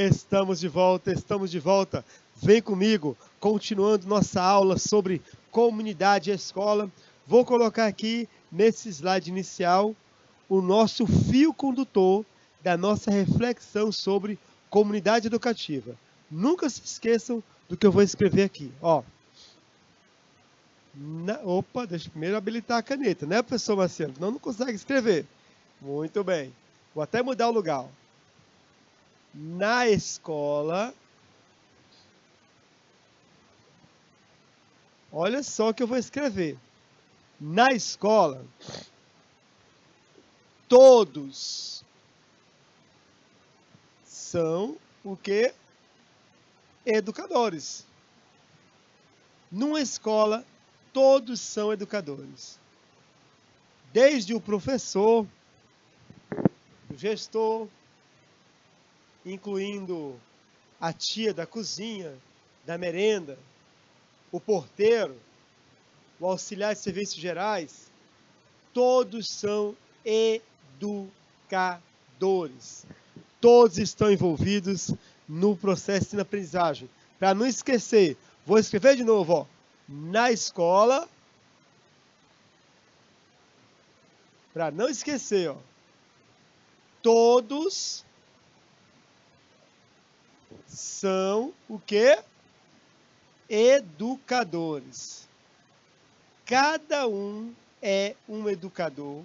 Estamos de volta. Vem comigo, continuando nossa aula sobre comunidade e escola. Vou colocar aqui, nesse slide inicial, o nosso fio condutor da nossa reflexão sobre comunidade educativa. Nunca se esqueçam do que eu vou escrever aqui. Ó. Opa, deixa eu primeiro habilitar a caneta, né, professor Marcelo? Não consegue escrever. Muito bem. Vou até mudar o lugar. Na escola, olha só o que eu vou escrever. Na escola, todos são o quê? Educadores. Numa escola, todos são educadores. Desde o professor, o gestor, incluindo a tia da cozinha, da merenda, o porteiro, o auxiliar de serviços gerais, todos são educadores. Todos estão envolvidos no processo de aprendizagem. Para não esquecer, vou escrever de novo, ó. Na escola, para não esquecer, ó. Todos são o quê? Educadores. Cada um é um educador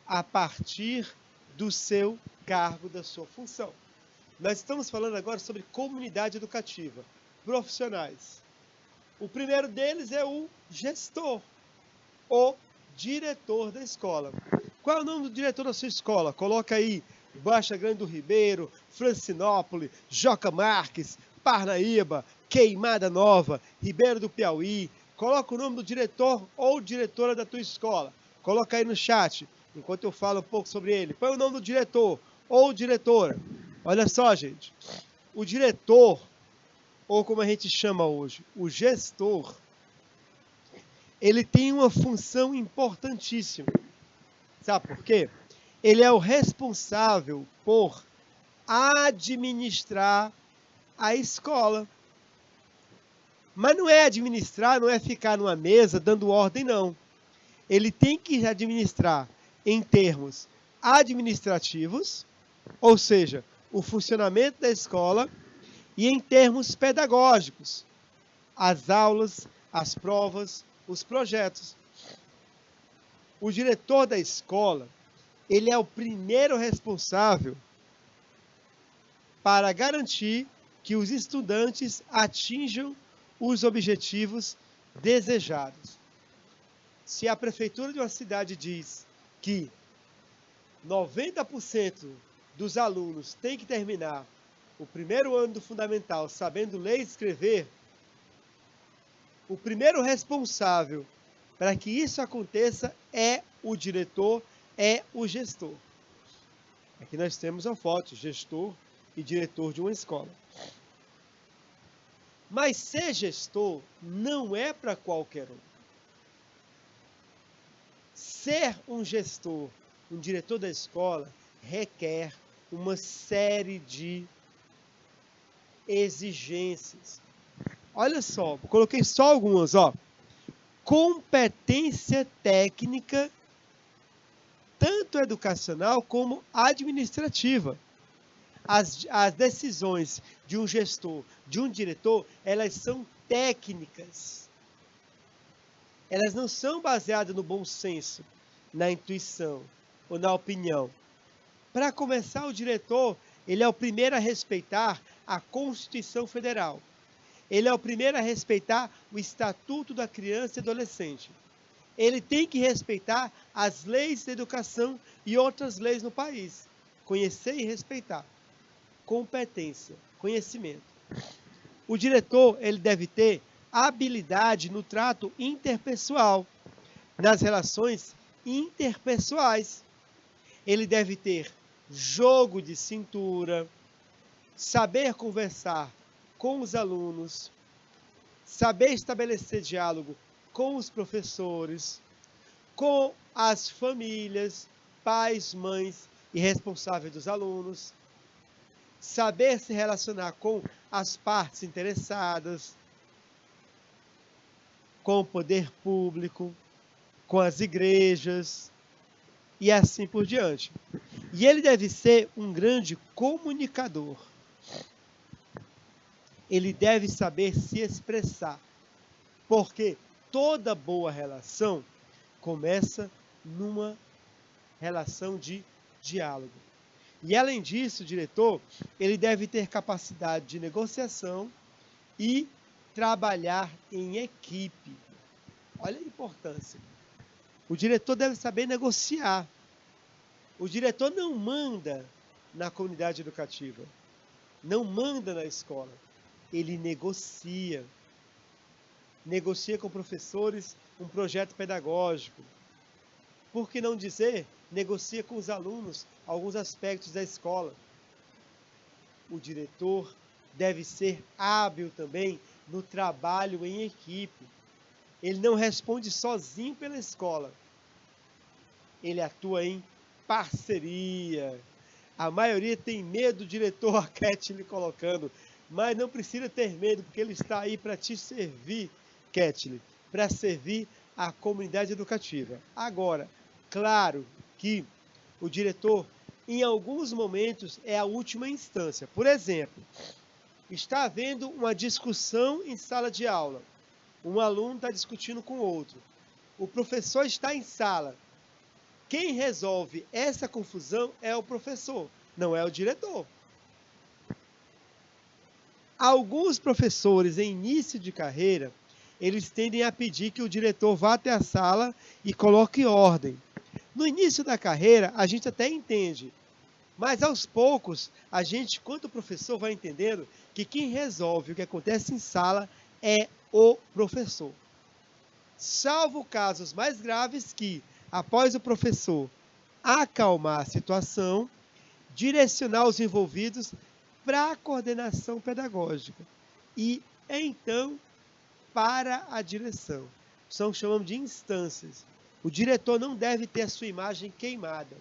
a partir do seu cargo, da sua função. Nós estamos falando agora sobre comunidade educativa, profissionais. O primeiro deles é o gestor, o diretor da escola. Qual é o nome do diretor da sua escola? Coloca aí, Baixa Grande do Ribeiro, Francinópolis, Joca Marques, Parnaíba, Queimada Nova, Ribeiro do Piauí. Coloca o nome do diretor ou diretora da tua escola. Coloca aí no chat, enquanto eu falo um pouco sobre ele. Põe o nome do diretor ou diretora. Olha só, gente. O diretor, ou como a gente chama hoje, o gestor, ele tem uma função importantíssima. Sabe por quê? Ele é o responsável por administrar a escola. Mas não é administrar, não é ficar numa mesa dando ordem, não. Ele tem que administrar em termos administrativos, ou seja, o funcionamento da escola, e em termos pedagógicos, as aulas, as provas, os projetos. O diretor da escola, ele é o primeiro responsável para garantir que os estudantes atinjam os objetivos desejados. Se a prefeitura de uma cidade diz que 90% dos alunos têm que terminar o primeiro ano do fundamental sabendo ler e escrever, o primeiro responsável para que isso aconteça é o diretor, é o gestor. Aqui nós temos a foto, gestor e diretor de uma escola. Mas ser gestor não é para qualquer um. Ser um gestor, um diretor da escola, requer uma série de exigências. Olha só, coloquei só algumas, ó. Competência técnica, tanto educacional como administrativa. As decisões de um gestor, de um diretor, elas são técnicas. Elas não são baseadas no bom senso, na intuição ou na opinião. Para começar, o diretor, ele é o primeiro a respeitar a Constituição Federal. Ele é o primeiro a respeitar o Estatuto da Criança e Adolescente. Ele tem que respeitar as leis de educação e outras leis no país. Conhecer e respeitar. Competência, conhecimento. O diretor, ele deve ter habilidade no trato interpessoal, nas relações interpessoais. Ele deve ter jogo de cintura, saber conversar com os alunos, saber estabelecer diálogo com os professores, com as famílias, pais, mães e responsáveis dos alunos. saber se relacionar com as partes interessadas, com o poder público, com as igrejas e assim por diante. E ele deve ser um grande comunicador. Ele deve saber se expressar, porque toda boa relação começa numa relação de diálogo. E além disso, o diretor, ele deve ter capacidade de negociação e trabalhar em equipe. Olha a importância. O diretor deve saber negociar. O diretor não manda na comunidade educativa, não manda na escola. Ele negocia. Negocia com professores um projeto pedagógico. Por que não dizer, negocia com os alunos alguns aspectos da escola. O diretor deve ser hábil também no trabalho em equipe. Ele não responde sozinho pela escola. Ele atua em parceria. A maioria tem medo do diretor, a Kathleen colocando, mas não precisa ter medo, porque ele está aí para te servir, Kathleen, para servir a comunidade educativa. Agora, claro que o diretor, em alguns momentos, é a última instância. Por exemplo, está havendo uma discussão em sala de aula. Um aluno está discutindo com outro. O professor está em sala. Quem resolve essa confusão é o professor, não é o diretor. Alguns professores em início de carreira, eles tendem a pedir que o diretor vá até a sala e coloque ordem. No início da carreira, a gente até entende, mas aos poucos, a gente, quanto professor, vai entendendo que quem resolve o que acontece em sala é o professor. Salvo casos mais graves que, após o professor acalmar a situação, direcionar os envolvidos para a coordenação pedagógica e, então, para a direção. São chamamos de instâncias. O diretor não deve ter a sua imagem queimada.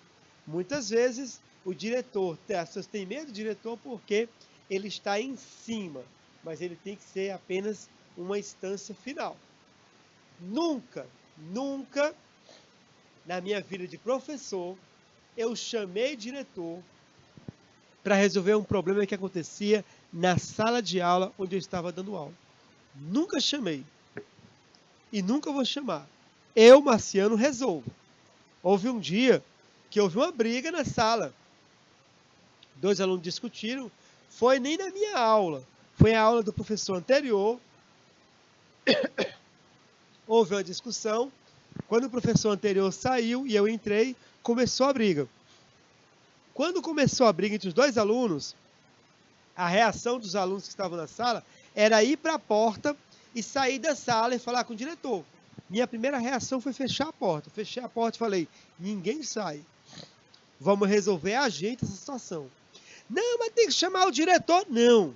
Muitas vezes, o diretor, as pessoas têm medo do diretor porque ele está em cima, mas ele tem que ser apenas uma instância final. Nunca, na minha vida de professor, eu chamei diretor para resolver um problema que acontecia na sala de aula onde eu estava dando aula. Nunca chamei. E nunca vou chamar. Eu, Marciano, resolvo. Houve um dia que houve uma briga na sala. 2 alunos discutiram. Foi nem na minha aula. Foi a aula do professor anterior. Houve uma discussão. Quando o professor anterior saiu e eu entrei, começou a briga. Quando começou a briga entre os 2 alunos, a reação dos alunos que estavam na sala era ir para a porta e sair da sala e falar com o diretor. Minha primeira reação foi fechar a porta. Fechei a porta e falei, ninguém sai. Vamos resolver a gente essa situação. Não, mas tem que chamar o diretor. Não.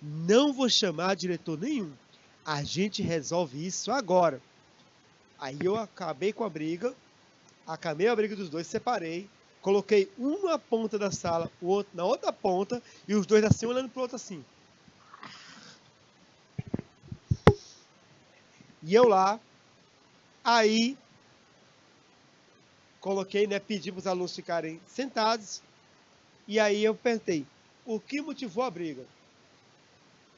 Não vou chamar diretor nenhum. A gente resolve isso agora. Aí eu acabei com a briga, acabei a briga dos 2, separei, coloquei um na ponta da sala, o outro na outra ponta, e os 2 assim, olhando pro outro assim. E eu lá, aí, coloquei, pedi para os alunos ficarem sentados, e aí eu perguntei, o que motivou a briga?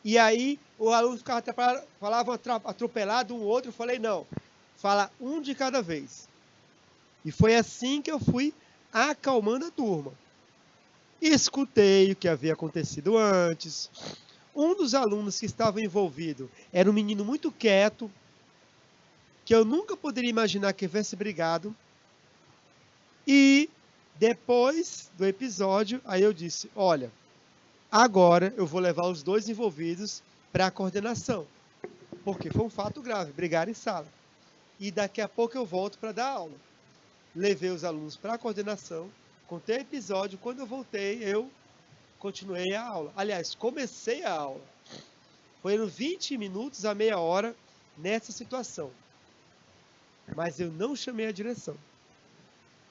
E aí, o aluno ficava falava atropelado um outro, eu falei, não, fala um de cada vez. E foi assim que eu fui acalmando a turma. Escutei o que havia acontecido antes. Um dos alunos que estava envolvido era um menino muito quieto, que eu nunca poderia imaginar que tivesse brigado. E depois do episódio, aí eu disse, olha, agora eu vou levar os 2 envolvidos para a coordenação. Porque foi um fato grave, brigar em sala. E daqui a pouco eu volto para dar aula. Levei os alunos para a coordenação, contei o episódio, quando eu voltei, eu continuei a aula. Aliás, comecei a aula. Foram 20 minutos a meia hora nessa situação. Mas eu não chamei a direção.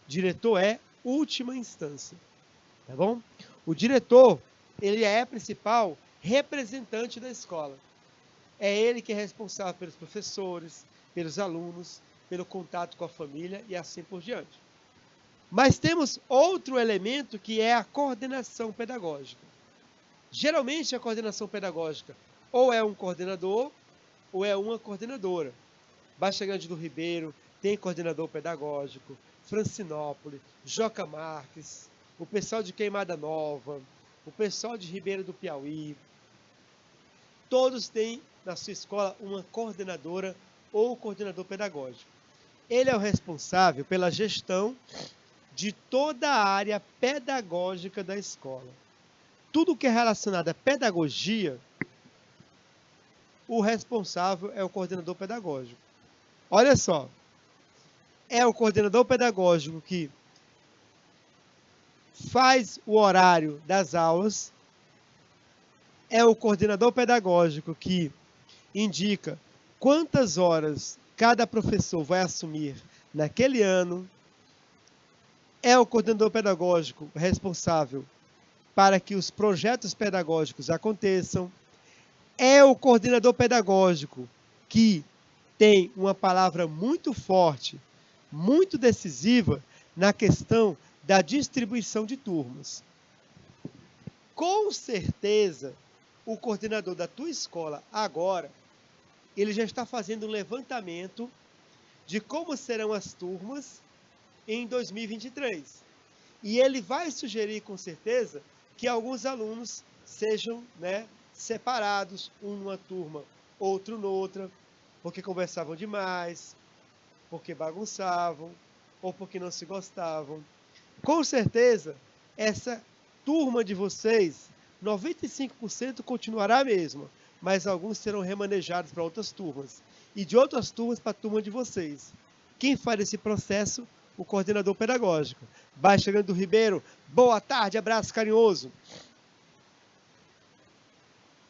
Diretor é última instância. tá bom? O diretor, ele é o principal representante da escola. É ele que é responsável pelos professores, pelos alunos, pelo contato com a família e assim por diante. Mas temos outro elemento que é a coordenação pedagógica. Geralmente a coordenação pedagógica ou é um coordenador ou é uma coordenadora. Baixa Grande do Ribeiro tem coordenador pedagógico, Francinópolis, Joca Marques, o pessoal de Queimada Nova, o pessoal de Ribeira do Piauí, todos têm na sua escola uma coordenadora ou coordenador pedagógico. Ele é o responsável pela gestão de toda a área pedagógica da escola. Tudo que é relacionado à pedagogia, o responsável é o coordenador pedagógico. Olha só, é o coordenador pedagógico que faz o horário das aulas, é o coordenador pedagógico que indica quantas horas cada professor vai assumir naquele ano, é o coordenador pedagógico responsável para que os projetos pedagógicos aconteçam, é o coordenador pedagógico que tem uma palavra muito forte, muito decisiva na questão da distribuição de turmas. Com certeza, o coordenador da tua escola agora, ele já está fazendo um levantamento de como serão as turmas em 2023. E ele vai sugerir, com certeza, que alguns alunos sejam, separados, um numa turma, outro noutra, porque conversavam demais, porque bagunçavam, ou porque não se gostavam. Com certeza, essa turma de vocês, 95% continuará a mesma, mas alguns serão remanejados para outras turmas, e de outras turmas para a turma de vocês. Quem faz esse processo? O coordenador pedagógico. Baixa Grande do Ribeiro, boa tarde, abraço carinhoso.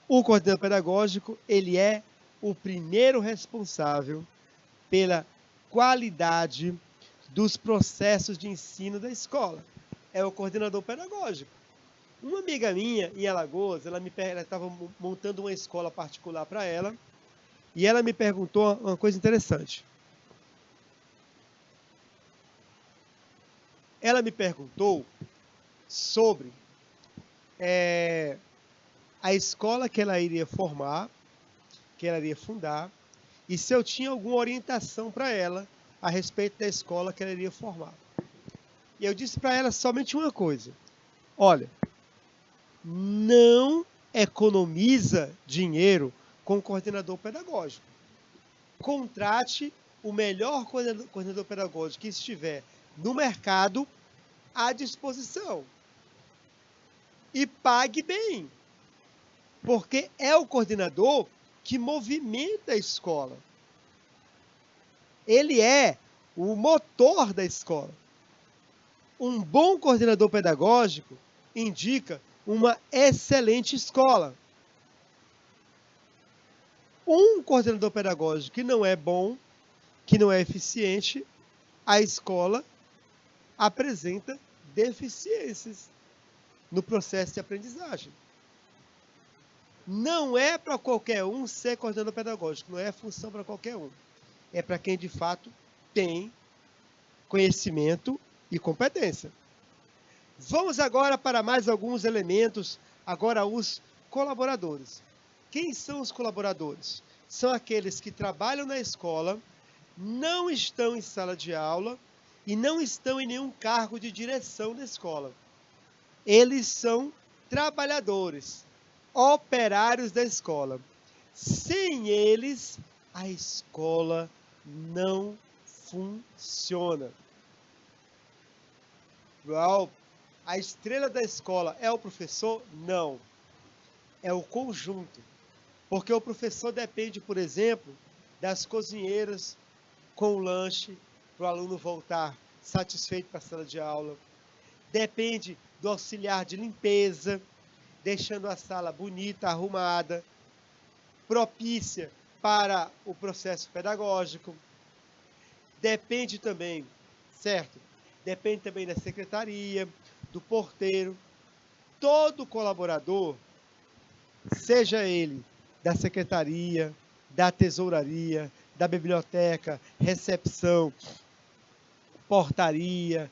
O coordenador pedagógico, ele é o primeiro responsável pela qualidade dos processos de ensino da escola. É o coordenador pedagógico. Uma amiga minha, em Alagoas, ela estava montando uma escola particular para ela, e ela me perguntou uma coisa interessante. Ela me perguntou sobre a escola que ela iria formar, que ela iria fundar, e se eu tinha alguma orientação para ela a respeito da escola que ela iria formar. E eu disse para ela somente uma coisa: olha, não economiza dinheiro com coordenador pedagógico. Contrate o melhor coordenador pedagógico que estiver no mercado à disposição. E pague bem, porque é o coordenador que movimenta a escola. Ele é o motor da escola. Um bom coordenador pedagógico indica uma excelente escola. Um coordenador pedagógico que não é bom, que não é eficiente, a escola apresenta deficiências no processo de aprendizagem. Não é para qualquer um ser coordenador pedagógico, não é função para qualquer um. É para quem de fato tem conhecimento e competência. Vamos agora para mais alguns elementos, agora os colaboradores. Quem são os colaboradores? São aqueles que trabalham na escola, não estão em sala de aula e não estão em nenhum cargo de direção da escola. Eles são trabalhadores, operários da escola. Sem eles, a escola não funciona. A estrela da escola é o professor? Não. É o conjunto. Porque o professor depende, por exemplo, das cozinheiras com o lanche para o aluno voltar satisfeito para a sala de aula. Depende do auxiliar de limpeza, deixando a sala bonita, arrumada, propícia para o processo pedagógico. Depende também, certo? Depende também da secretaria, do porteiro, todo colaborador, seja ele da secretaria, da tesouraria, da biblioteca, recepção, portaria,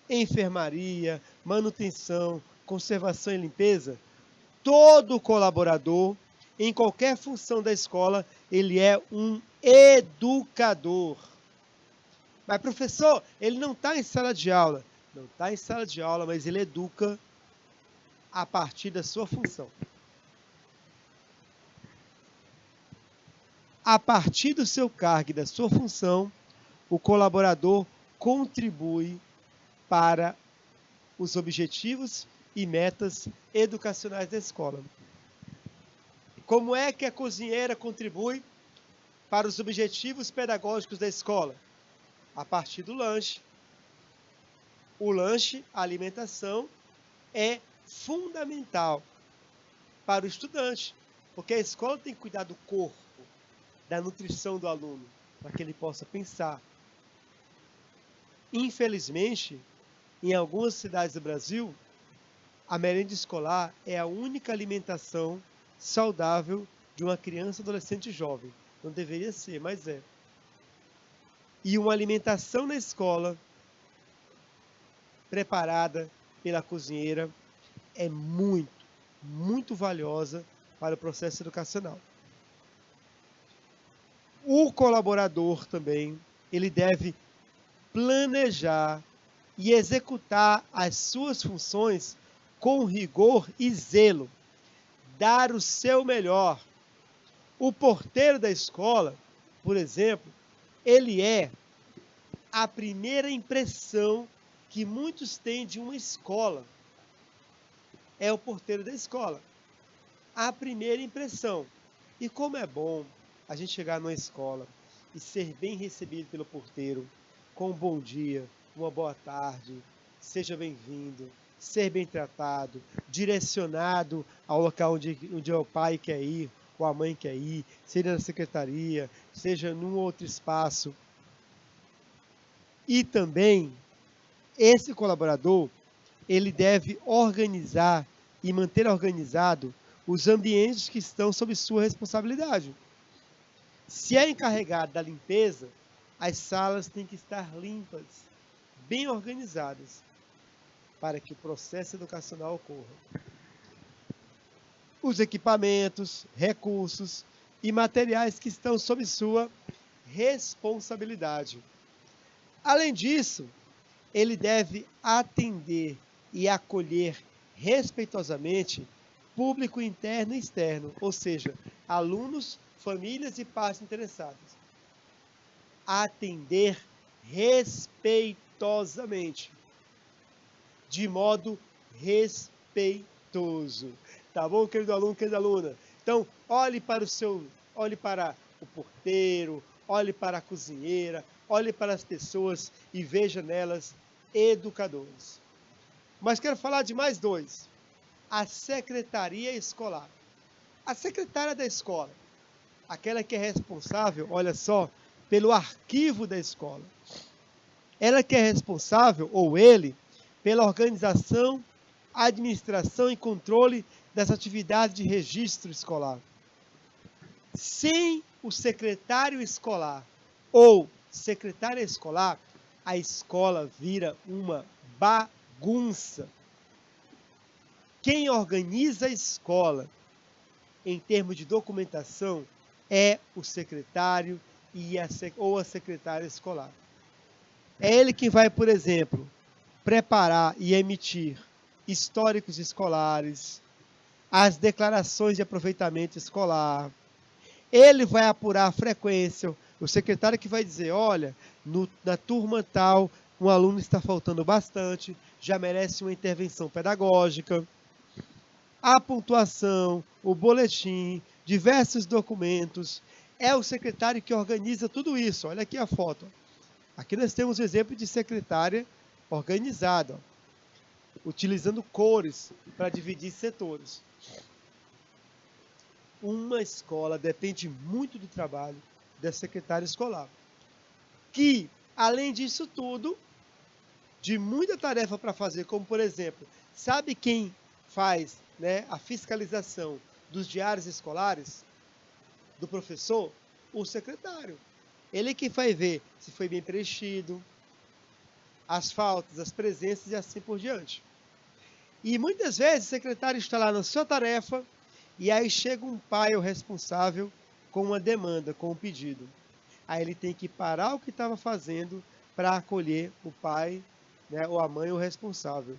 enfermaria, manutenção, conservação e limpeza, todo colaborador, em qualquer função da escola, ele é um educador. Mas, professor, ele não está em sala de aula. Não está em sala de aula, mas ele educa a partir da sua função. A partir do seu cargo e da sua função, o colaborador contribui para os objetivos e metas educacionais da escola. Como é que a cozinheira contribui para os objetivos pedagógicos da escola? A partir do lanche. O lanche, a alimentação, é fundamental para o estudante, porque a escola tem que cuidar do corpo, da nutrição do aluno, para que ele possa pensar. Infelizmente, em algumas cidades do Brasil, a merenda escolar é a única alimentação saudável de uma criança, adolescente e jovem. Não deveria ser, mas é. E uma alimentação na escola, preparada pela cozinheira, é muito, muito valiosa para o processo educacional. O colaborador também, ele deve planejar e executar as suas funções com rigor e zelo, dar o seu melhor. O porteiro da escola, por exemplo, ele é a primeira impressão que muitos têm de uma escola. É o porteiro da escola. A primeira impressão. E como é bom a gente chegar numa escola e ser bem recebido pelo porteiro, com um bom dia, uma boa tarde, seja bem-vindo, ser bem tratado, direcionado ao local onde o pai quer ir, ou a mãe quer ir, seja na secretaria, seja num outro espaço. E também, esse colaborador, ele deve organizar e manter organizado os ambientes que estão sob sua responsabilidade. Se é encarregado da limpeza, as salas têm que estar limpas, bem organizadas, para que o processo educacional ocorra. Os equipamentos, recursos e materiais que estão sob sua responsabilidade. Além disso, ele deve atender e acolher respeitosamente público interno e externo, ou seja, alunos, famílias e partes interessadas. Atender respeitosamente, de modo respeitoso. Tá bom, querido aluno, querida aluna? Então, olhe para o porteiro, olhe para a cozinheira, olhe para as pessoas e veja nelas educadores. Mas quero falar de mais dois. A secretaria escolar. A secretária da escola, aquela que é responsável, olha só, pelo arquivo da escola. Ela que é responsável, ou ele, pela organização, administração e controle das atividades de registro escolar. Sem o secretário escolar ou secretária escolar, a escola vira uma bagunça. Quem organiza a escola, em termos de documentação, é o secretário ou a secretária escolar. É ele que vai, por exemplo, preparar e emitir históricos escolares, as declarações de aproveitamento escolar. Ele vai apurar a frequência, o secretário que vai dizer, olha, na turma tal, um aluno está faltando bastante, já merece uma intervenção pedagógica. A pontuação, o boletim, diversos documentos. É o secretário que organiza tudo isso. Olha aqui a foto. Aqui nós temos o exemplo de secretária organizada, utilizando cores para dividir setores. Uma escola depende muito do trabalho da secretária escolar, que, além disso tudo, de muita tarefa para fazer, como por exemplo, sabe quem faz, né, a fiscalização dos diários escolares do professor? O secretário. Ele que vai ver se foi bem preenchido, as faltas, as presenças e assim por diante. E muitas vezes o secretário está lá na sua tarefa e aí chega um pai ou responsável com uma demanda, com um pedido. Aí ele tem que parar o que estava fazendo para acolher o pai, né, ou a mãe, ou o responsável.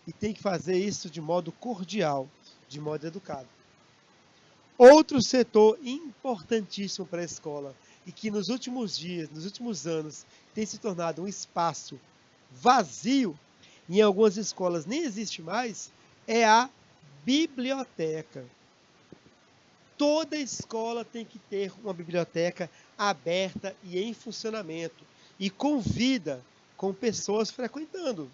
E tem que fazer isso de modo cordial, de modo educado. Outro setor importantíssimo para a escola e que nos últimos dias, nos últimos anos, tem se tornado um espaço vazio, e em algumas escolas nem existe mais, é a biblioteca. Toda escola tem que ter uma biblioteca aberta e em funcionamento, e com vida, com pessoas frequentando.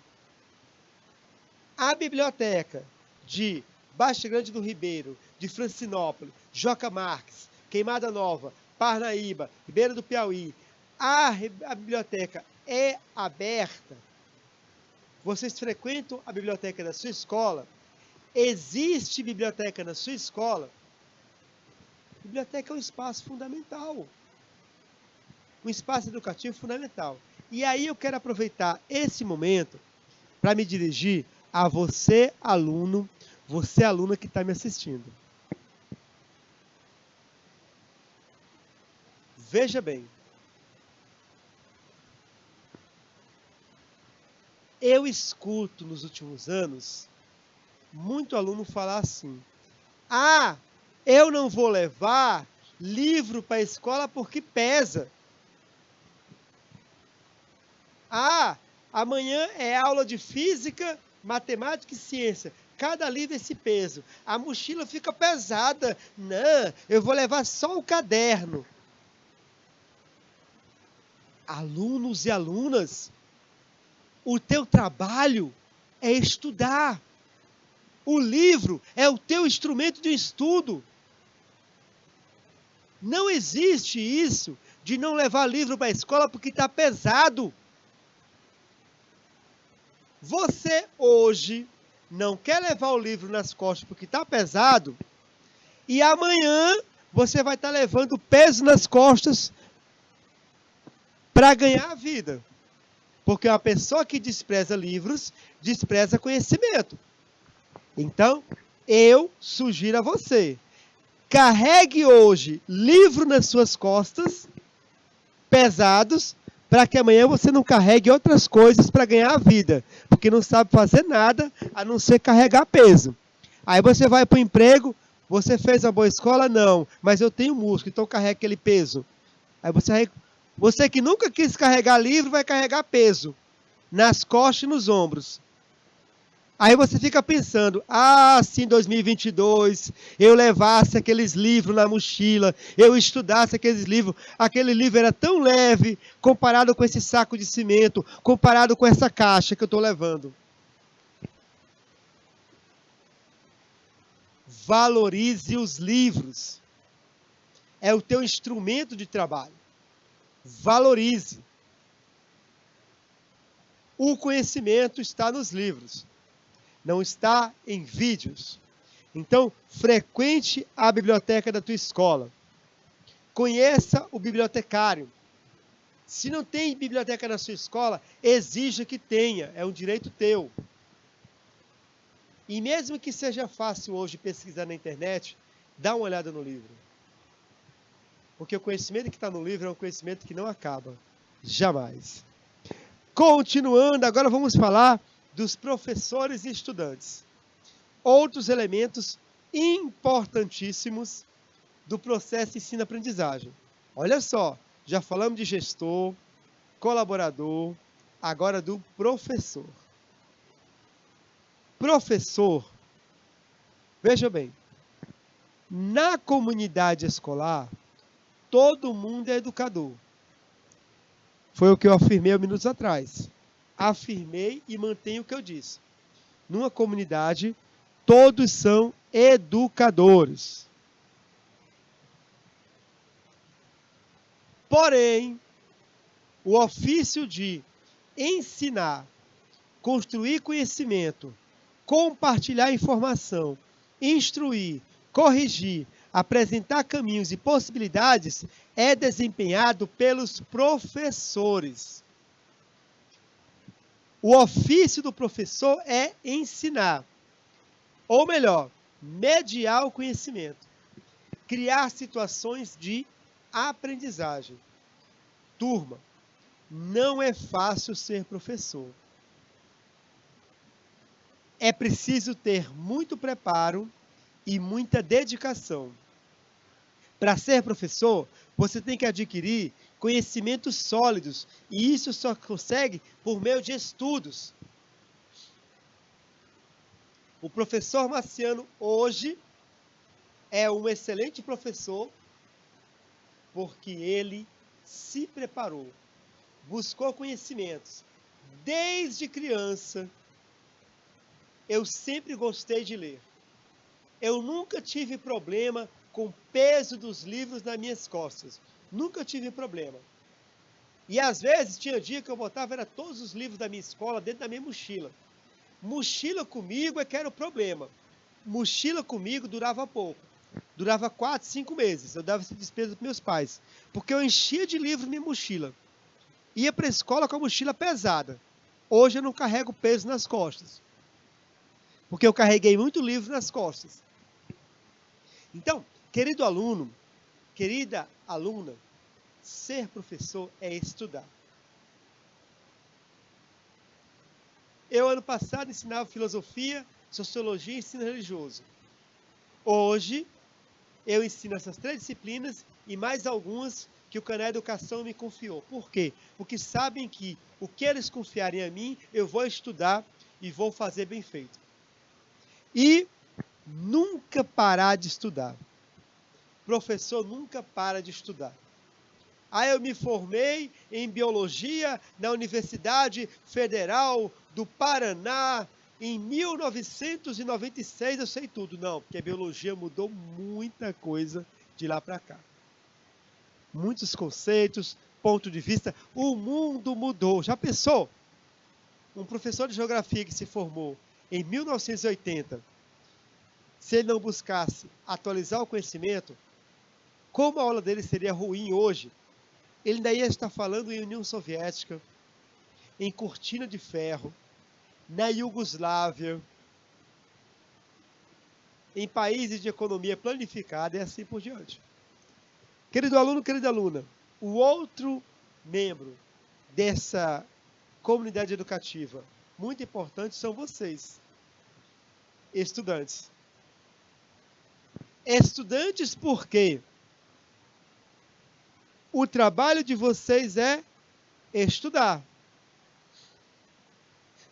A biblioteca de Baixa Grande do Ribeiro, de Francinópolis, Joca Marques, Queimada Nova, Parnaíba, Ribeira do Piauí, a biblioteca é aberta. Vocês frequentam a biblioteca da sua escola? Existe biblioteca na sua escola? Biblioteca é um espaço fundamental. Um espaço educativo fundamental. E aí eu quero aproveitar esse momento para me dirigir a você, aluno, você, aluna que está me assistindo. Veja bem. Eu escuto nos últimos anos muito aluno falar assim: ah, eu não vou levar livro para a escola porque pesa. Ah, amanhã é aula de física, matemática e ciência. Cada livro esse peso. A mochila fica pesada. Não, eu vou levar só o caderno. Alunos e alunas, o teu trabalho é estudar. O livro é o teu instrumento de estudo. Não existe isso de não levar livro para a escola porque está pesado. Você hoje não quer levar o livro nas costas porque está pesado, e amanhã você vai estar levando peso nas costas para ganhar a vida. Porque uma pessoa que despreza livros, despreza conhecimento. Então, eu sugiro a você, carregue hoje livro nas suas costas, pesados, para que amanhã você não carregue outras coisas para ganhar a vida, porque não sabe fazer nada a não ser carregar peso. Aí você vai para o emprego, você fez uma boa escola? Não, mas eu tenho músculo, então carrega aquele peso. Aí você que nunca quis carregar livro, vai carregar peso nas costas e nos ombros. Aí você fica pensando, se em 2022 eu levasse aqueles livros na mochila, eu estudasse aqueles livros, aquele livro era tão leve comparado com esse saco de cimento, comparado com essa caixa que eu estou levando. Valorize os livros. É o teu instrumento de trabalho. Valorize. O conhecimento está nos livros. Não está em vídeos. Então, frequente a biblioteca da tua escola. Conheça o bibliotecário. Se não tem biblioteca na sua escola, exija que tenha, é um direito teu. E mesmo que seja fácil hoje pesquisar na internet, dá uma olhada no livro. Porque o conhecimento que está no livro é um conhecimento que não acaba. Jamais. Continuando, agora vamos falar dos professores e estudantes. Outros elementos importantíssimos do processo de ensino-aprendizagem. Olha só, já falamos de gestor, colaborador, agora do professor. Professor, veja bem, na comunidade escolar, todo mundo é educador. Foi o que eu afirmei há minutos atrás. Afirmei e mantenho o que eu disse. Numa comunidade, todos são educadores. Porém, o ofício de ensinar, construir conhecimento, compartilhar informação, instruir, corrigir, apresentar caminhos e possibilidades é desempenhado pelos professores. O ofício do professor é ensinar, ou melhor, mediar o conhecimento, criar situações de aprendizagem. Turma, não é fácil ser professor. É preciso ter muito preparo e muita dedicação. Para ser professor, você tem que adquirir conhecimentos sólidos, e isso só consegue por meio de estudos. O professor Marciano hoje é um excelente professor porque ele se preparou, buscou conhecimentos. Desde criança, eu sempre gostei de ler. Eu nunca tive problema com o peso dos livros nas minhas costas. Nunca tive problema. E às vezes tinha dia que eu botava todos os livros da minha escola dentro da minha mochila. Mochila comigo é que era o problema. Mochila comigo durava pouco. Durava 4, 5 meses. Eu dava essa despesa para meus pais. Porque eu enchia de livro minha mochila. Ia para a escola com a mochila pesada. Hoje eu não carrego peso nas costas. Porque eu carreguei muito livro nas costas. Então, querido aluno, querida aluna, ser professor é estudar. Eu, ano passado, ensinava filosofia, sociologia e ensino religioso. Hoje, eu ensino essas 3 disciplinas e mais algumas que o Canal Educação me confiou. Por quê? Porque sabem que o que eles confiarem a mim, eu vou estudar e vou fazer bem feito. E nunca parar de estudar. Professor nunca para de estudar. Eu me formei em biologia na Universidade Federal do Paraná em 1996, eu sei tudo. Não, porque a biologia mudou muita coisa de lá para cá. Muitos conceitos, ponto de vista, o mundo mudou. Já pensou? Um professor de geografia que se formou em 1980, se ele não buscasse atualizar o conhecimento, como a aula dele seria ruim hoje? Ele ainda ia estar falando em União Soviética, em Cortina de Ferro, na Iugoslávia, em países de economia planificada e assim por diante. Querido aluno, querida aluna, o outro membro dessa comunidade educativa, muito importante, são vocês, estudantes. Estudantes porque o trabalho de vocês é estudar.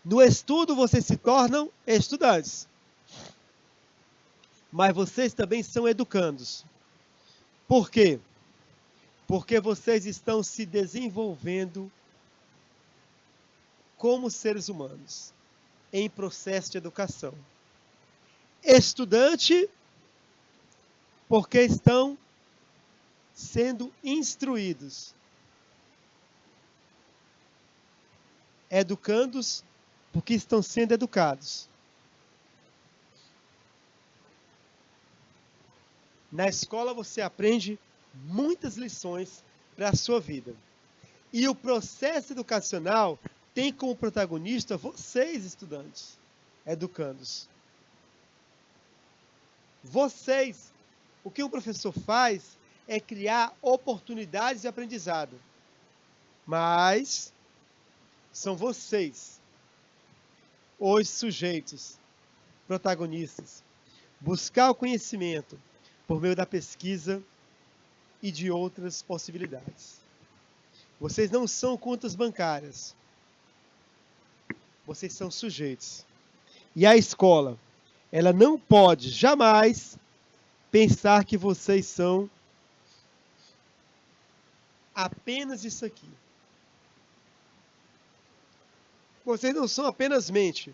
No estudo vocês se tornam estudantes. Mas vocês também são educandos. Por quê? Porque vocês estão se desenvolvendo como seres humanos, em processo de educação. Estudante, porque estão sendo instruídos. Educandos, porque estão sendo educados. Na escola você aprende muitas lições para a sua vida. E o processo educacional tem como protagonista vocês, estudantes, educandos. Vocês, o que o professor faz é criar oportunidades de aprendizado. Mas são vocês, os sujeitos, protagonistas, buscar o conhecimento por meio da pesquisa e de outras possibilidades. Vocês não são contas bancárias. Vocês são sujeitos. E a escola, ela não pode jamais pensar que vocês são apenas isso aqui. Vocês não são apenas mente.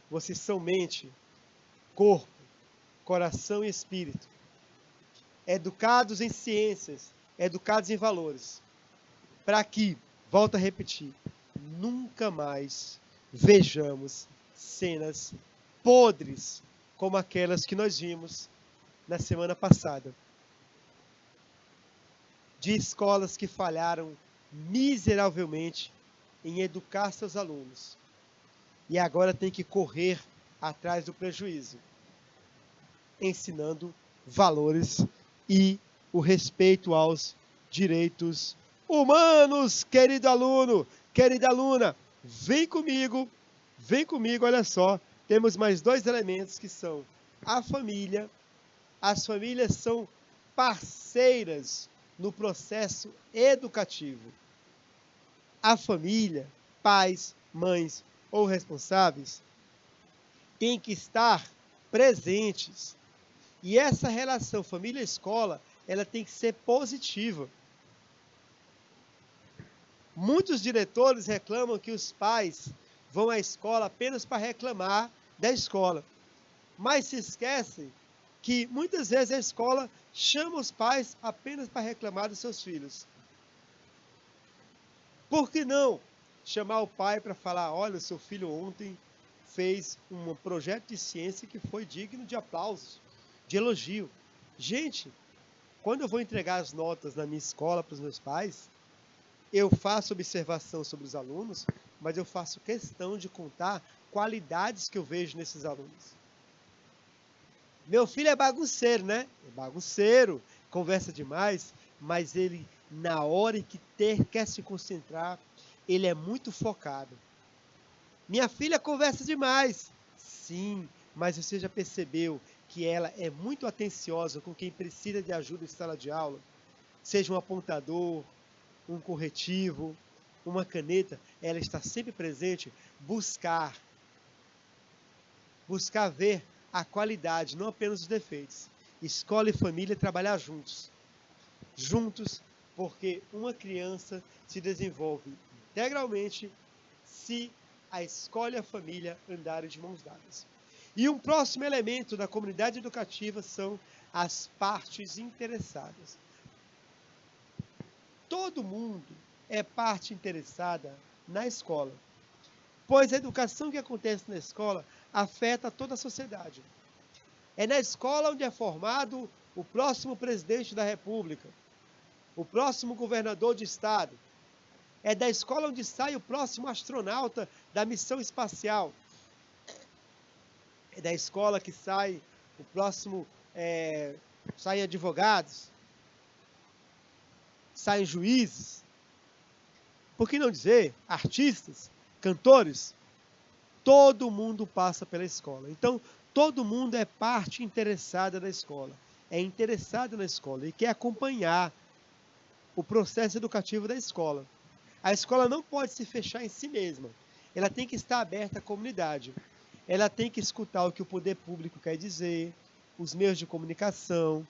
Vocês são mente, corpo, coração e espírito. Educados em ciências, educados em valores. Para que, volto a repetir, nunca mais vejamos cenas podres, como aquelas que nós vimos na semana passada, de escolas que falharam miseravelmente em educar seus alunos e agora tem que correr atrás do prejuízo, ensinando valores e o respeito aos direitos humanos. Querido aluno, querida aluna, vem comigo, olha só, temos mais 2 elementos que são a família. As famílias são parceiras no processo educativo. A família, pais, mães ou responsáveis, têm que estar presentes. E essa relação família-escola, ela tem que ser positiva. Muitos diretores reclamam que os pais vão à escola apenas para reclamar da escola. Mas se esquecem que muitas vezes a escola chama os pais apenas para reclamar dos seus filhos. Por que não chamar o pai para falar, olha, o seu filho ontem fez um projeto de ciência que foi digno de aplausos, de elogio. Gente, quando eu vou entregar as notas na minha escola para os meus pais, eu faço observação sobre os alunos, mas eu faço questão de contar qualidades que eu vejo nesses alunos. Meu filho é bagunceiro, né? É bagunceiro, conversa demais, mas ele, na hora em que quer se concentrar, ele é muito focado. Minha filha conversa demais. Sim, mas você já percebeu que ela é muito atenciosa com quem precisa de ajuda em sala de aula? Seja um apontador, um corretivo, uma caneta, ela está sempre presente, buscar ver a qualidade, não apenas os defeitos. Escola e família trabalhar juntos, porque uma criança se desenvolve integralmente se a escola e a família andarem de mãos dadas. E um próximo elemento da comunidade educativa são as partes interessadas. Todo mundo é parte interessada na escola, pois a educação que acontece na escola afeta toda a sociedade. É na escola onde é formado o próximo presidente da República, o próximo governador de estado. É da escola onde sai o próximo astronauta da missão espacial. É da escola que sai o próximo, saem advogados, saem juízes, por que não dizer artistas, cantores. Todo mundo passa pela escola. Então, todo mundo é parte interessada na escola, é interessado na escola e quer acompanhar o processo educativo da escola. A escola não pode se fechar em si mesma, ela tem que estar aberta à comunidade. Ela tem que escutar o que o poder público quer dizer, os meios de comunicação,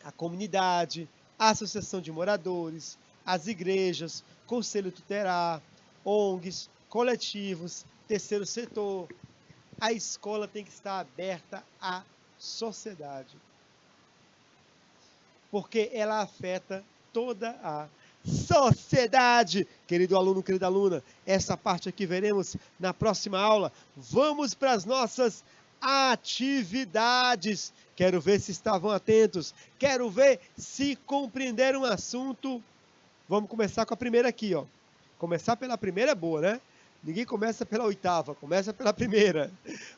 a comunidade, a associação de moradores, as igrejas, conselho tutelar, ONGs, coletivos, terceiro setor. A escola tem que estar aberta à sociedade, porque ela afeta toda a sociedade. Querido aluno, querida aluna, essa parte aqui veremos na próxima aula. Vamos para as nossas atividades. Quero ver se estavam atentos, quero ver se compreenderam o assunto. Vamos começar com a primeira aqui, ó. Começar pela primeira é boa, né? Ninguém começa pela oitava, começa pela primeira.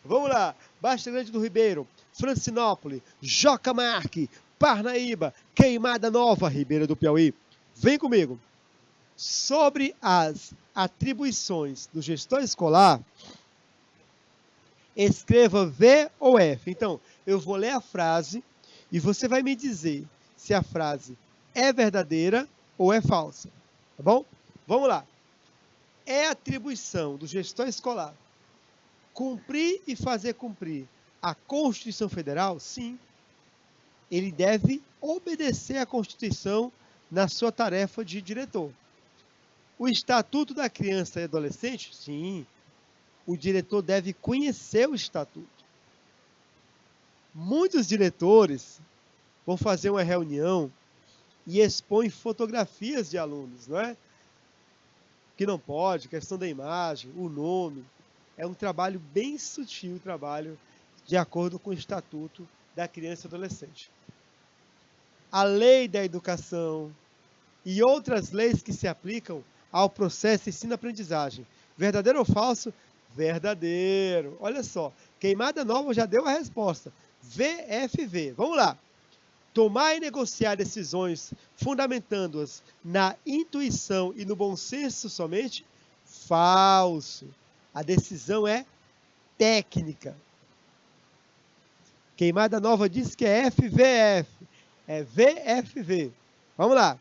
Vamos lá. Baixa Grande do Ribeiro, Francinópolis, Joca Marque, Parnaíba, Queimada Nova, Ribeira do Piauí. Vem comigo. Sobre as atribuições do gestor escolar, escreva V ou F. Então, eu vou ler a frase e você vai me dizer se a frase é verdadeira ou é falsa. Tá bom? Vamos lá. É atribuição do gestor escolar cumprir e fazer cumprir a Constituição Federal? Sim. Ele deve obedecer à Constituição na sua tarefa de diretor. O Estatuto da Criança e Adolescente? Sim. O diretor deve conhecer o Estatuto. Muitos diretores vão fazer uma reunião e expõem fotografias de alunos, não é? Que não pode, questão da imagem, o nome. É um trabalho bem sutil, trabalho de acordo com o Estatuto da Criança e Adolescente. A Lei da Educação e outras leis que se aplicam ao processo de ensino-aprendizagem. Verdadeiro ou falso? Verdadeiro. Olha só, Queimada Nova já deu a resposta. VFV. Vamos lá. Tomar e negociar decisões fundamentando-as na intuição e no bom senso somente? Falso. A decisão é técnica. Queimada Nova diz que é FVF. É VFV. Vamos lá.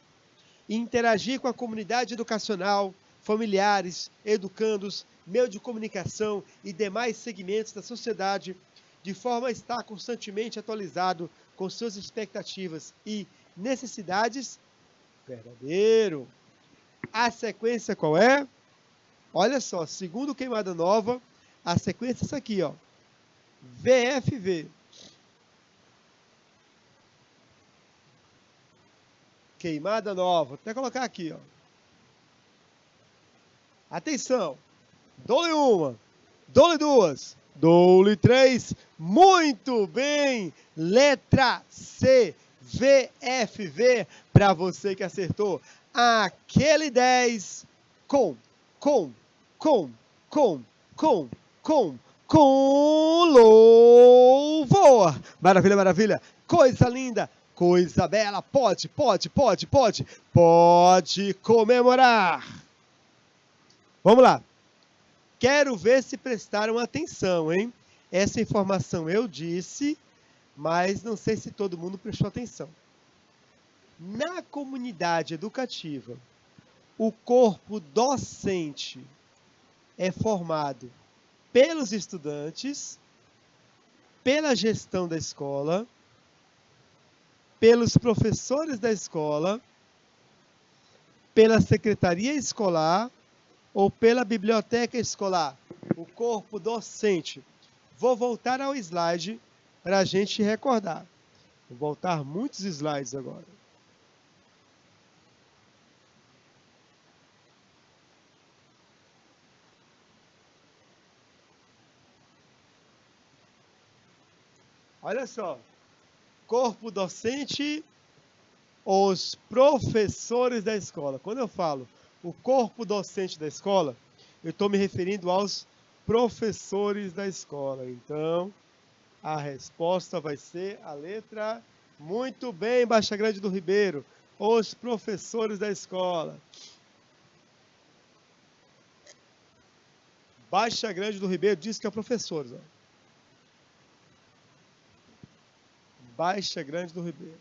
Interagir com a comunidade educacional, familiares, educandos, meio de comunicação e demais segmentos da sociedade, de forma a estar constantemente atualizado com suas expectativas e necessidades? Verdadeiro. A sequência qual é? Olha só, segundo Queimada Nova, a sequência é essa aqui, ó. VFV. Queimada Nova. Vou até colocar aqui, ó. Atenção. Dou-lhe uma. Dou-lhe duas. Dou-lhe três. Muito bem. Letra C. VFV. Para você que acertou. Aquele 10 com louvor. Maravilha, maravilha. Coisa linda. Coisa bela, pode comemorar. Vamos lá. Quero ver se prestaram atenção, hein? Essa informação eu disse, mas não sei se todo mundo prestou atenção. Na comunidade educativa, o corpo docente é formado pelos estudantes, pela gestão da escola, pelos professores da escola, pela secretaria escolar ou pela biblioteca escolar. O corpo docente. Vou voltar ao slide para a gente recordar. Vou voltar muitos slides agora. Olha só. Corpo docente, os professores da escola. Quando eu falo o corpo docente da escola, eu estou me referindo aos professores da escola. Então, a resposta vai ser a letra... Muito bem, Baixa Grande do Ribeiro. Os professores da escola. Baixa Grande do Ribeiro diz que é professores. Ó. Baixa Grande do Ribeiro.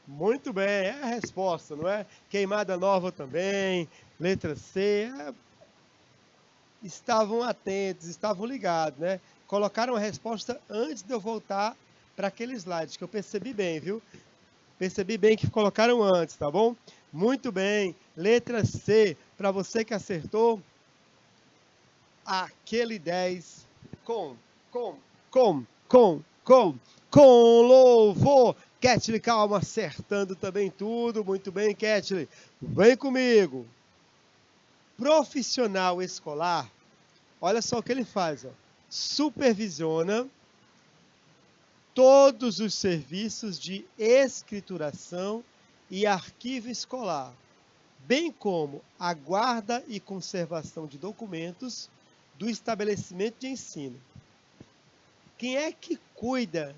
Muito bem, é a resposta, não é? Queimada Nova também, letra C. Estavam atentos, estavam ligados, né? Colocaram a resposta antes de eu voltar para aquele slide, que eu percebi bem, viu? Percebi bem que colocaram antes, tá bom? Muito bem, letra C, para você que acertou, aquele 10 com louvor. Ketley, calma, acertando também tudo. Muito bem, Ketley. Vem comigo. Profissional escolar, olha só o que ele faz. Ó. Supervisiona todos os serviços de escrituração e arquivo escolar, bem como a guarda e conservação de documentos do estabelecimento de ensino. Quem é que cuida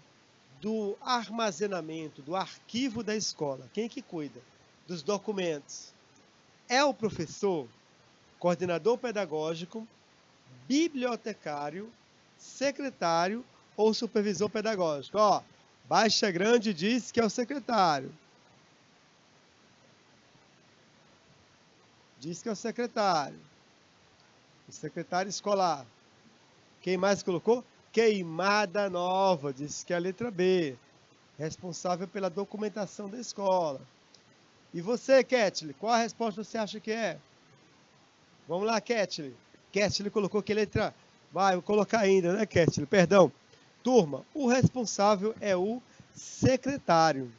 do armazenamento, do arquivo da escola? Quem é que cuida dos documentos? É o professor, coordenador pedagógico, bibliotecário, secretário ou supervisor pedagógico? Ó, Baixa Grande diz que é o secretário. Diz que é o secretário. O secretário escolar. Quem mais colocou? Queimada Nova, diz que é a letra B. Responsável pela documentação da escola. E você, Ketley, qual a resposta você acha que é? Vamos lá, Ketley. Ketley colocou que letra Vai, vou colocar ainda, né, Ketley? Perdão. Turma, o responsável é o secretário.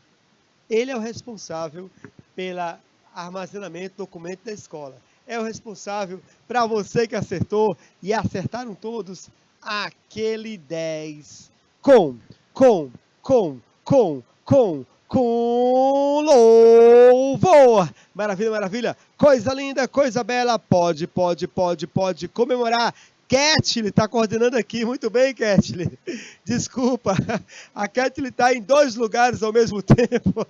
Ele é o responsável pelo armazenamento do documento da escola. É o responsável para você que acertou e acertaram todos aquele 10 com louvor. Maravilha, maravilha. Coisa linda, coisa bela. Pode comemorar. Ketley está coordenando aqui. Muito bem, Ketley. Desculpa. A Ketley está em 2 lugares ao mesmo tempo.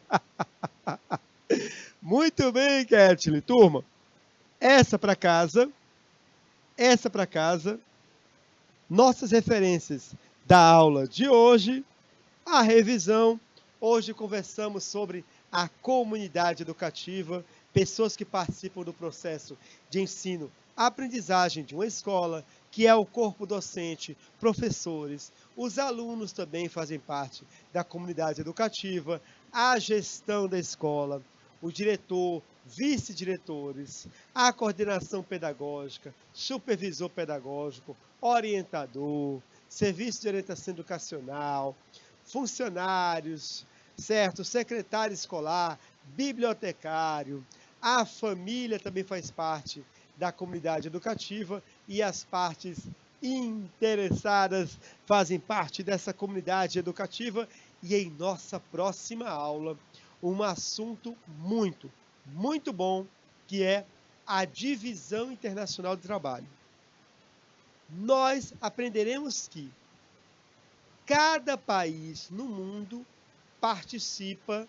Muito bem, Ketley. Turma, essa para casa. Nossas referências da aula de hoje. A revisão. Hoje conversamos sobre a comunidade educativa, pessoas que participam do processo de ensino-aprendizagem de uma escola, que é o corpo docente, professores, os alunos também fazem parte da comunidade educativa, a gestão da escola, o diretor, vice-diretores, a coordenação pedagógica, supervisor pedagógico, orientador, serviço de orientação educacional, funcionários, certo? Secretário escolar, bibliotecário, a família também faz parte da comunidade educativa e as partes interessadas fazem parte dessa comunidade educativa. E em nossa próxima aula, um assunto muito bom, que é a divisão internacional do trabalho. Nós aprenderemos que cada país no mundo participa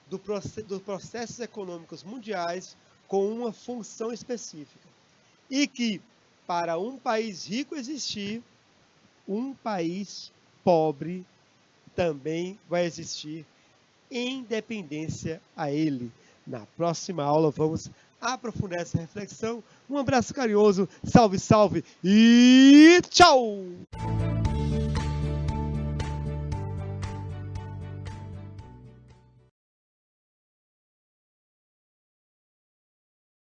dos processos econômicos mundiais com uma função específica. E que, para um país rico existir, um país pobre também vai existir, independência a ele. Na próxima aula vamos aprofundar essa reflexão. Um abraço carinhoso, salve, salve e tchau!